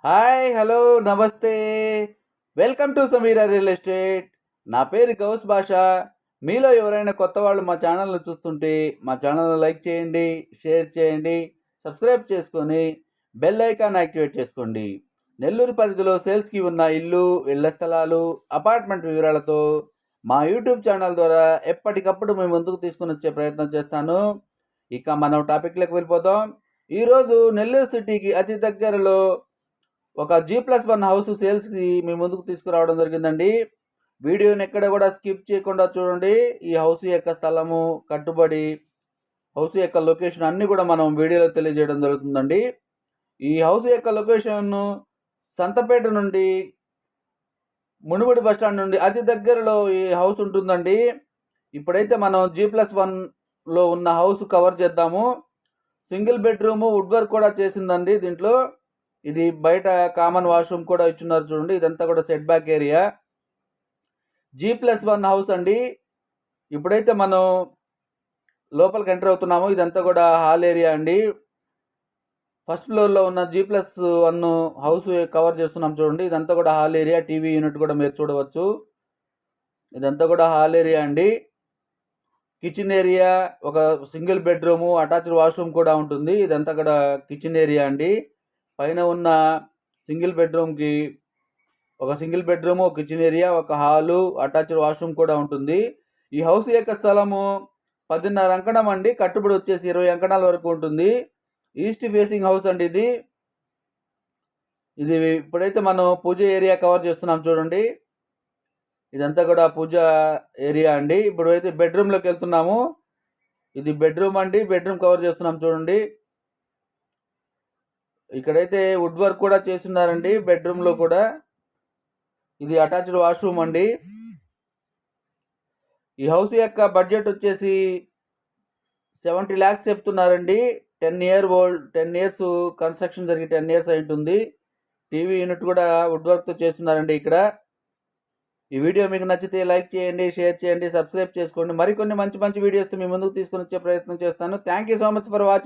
Hi hello నమస్తే. Welcome to Sameera real estate. నా పేరు గౌస్ భాష. మీలో ఎవరైనా కొత్త వాళ్ళు మా ఛానల్ని చూస్తుంటే మా ఛానల్ని లైక్ చేయండి, షేర్ చేయండి, సబ్స్క్రైబ్ చేసుకొని బెల్ ఐకాన్ యాక్టివేట్ చేసుకోండి. నెల్లూరు పరిధిలో సేల్స్కి ఉన్న ఇల్లు, ఇళ్ల స్థలాలు, అపార్ట్మెంట్ వివరాలతో మా యూట్యూబ్ ఛానల్ ద్వారా ఎప్పటికప్పుడు మేము ముందుకు తీసుకుని వచ్చే ప్రయత్నం చేస్తాను. ఇక మనం టాపిక్లోకి వెళ్ళిపోదాం. ఈరోజు నెల్లూరు సిటీకి అతి దగ్గరలో ఒక G+1 హౌస్ సేల్స్కి మీ ముందుకు తీసుకురావడం జరిగిందండి. వీడియోని ఎక్కడ కూడా స్కిప్ చేయకుండా చూడండి. ఈ హౌస్ యొక్క స్థలము, కట్టుబడి, హౌస్ యొక్క లొకేషన్ అన్నీ కూడా మనం వీడియోలో తెలియజేయడం జరుగుతుందండి. ఈ హౌస్ యొక్క లొకేషన్ సంతపేట నుండి మునుగోడు బస్టాండ్ నుండి అతి దగ్గరలో ఈ హౌస్ ఉంటుందండి. ఇప్పుడైతే మనం G+1లో ఉన్న హౌస్ కవర్ చేద్దాము. సింగిల్ బెడ్రూము, వుడ్ వర్క్ కూడా చేసిందండి దీంట్లో. ఇది బయట కామన్ వాష్రూమ్ కూడా ఇచ్చున్నారు చూడండి. ఇదంతా కూడా set back area. G+1 house అండి. ఇప్పుడైతే మనం లోపలికి ఎంటర్ అవుతున్నాము. ఇదంతా కూడా హాల్ ఏరియా అండి. ఫస్ట్ ఫ్లోర్లో ఉన్న G+1 హౌస్ కవర్ చేస్తున్నాం చూడండి. ఇదంతా కూడా హాల్ ఏరియా. టీవీ యూనిట్ కూడా మీరు చూడవచ్చు. ఇదంతా కూడా హాల్ ఏరియా అండి. కిచెన్ ఏరియా, ఒక సింగిల్ బెడ్రూము, అటాచ్డ్ వాష్రూమ్ కూడా ఉంటుంది. ఇదంతా కూడా కిచెన్ ఏరియా అండి. పైన ఉన్న సింగిల్ బెడ్రూమ్కి ఒక సింగిల్ బెడ్రూమ్, ఒక కిచెన్ ఏరియా, ఒక హాలు, అటాచ్డ్ వాష్రూమ్ కూడా ఉంటుంది. ఈ హౌస్ యొక్క స్థలము 10.5 అంకణం అండి. కట్టుబడి వచ్చేసి 20 అంకణాల వరకు ఉంటుంది. ఈస్ట్ ఫేసింగ్ హౌస్ అండి ఇది. ఇప్పుడైతే మనం పూజ ఏరియా కవర్ చేస్తున్నాం చూడండి. ఇదంతా కూడా పూజ ఏరియా అండి. ఇప్పుడైతే బెడ్రూమ్లోకి వెళ్తున్నాము. ఇది బెడ్రూమ్ అండి. బెడ్రూమ్ కవర్ చేస్తున్నాం చూడండి. ఇక్కడైతే వుడ్ వర్క్ కూడా చేస్తున్నారండి బెడ్రూమ్లో కూడా. ఇది అటాచ్డ్ వాష్రూమ్ అండి. ఈ హౌస్ యొక్క బడ్జెట్ వచ్చేసి 70 lakhs చెప్తున్నారండి. 10 years కన్స్ట్రక్షన్ జరిగి 10 years అయి ఉంటుంది. టీవీ యూనిట్ కూడా వుడ్ వర్క్తో చేస్తున్నారండి ఇక్కడ. ఈ వీడియో మీకు నచ్చితే లైక్ చేయండి, షేర్ చేయండి, సబ్స్క్రైబ్ చేసుకోండి. మరికొన్ని మంచి మంచి వీడియోస్తో మీ ముందుకు తీసుకొని వచ్చే ప్రయత్నం చేస్తాను. Thank you so much for watching.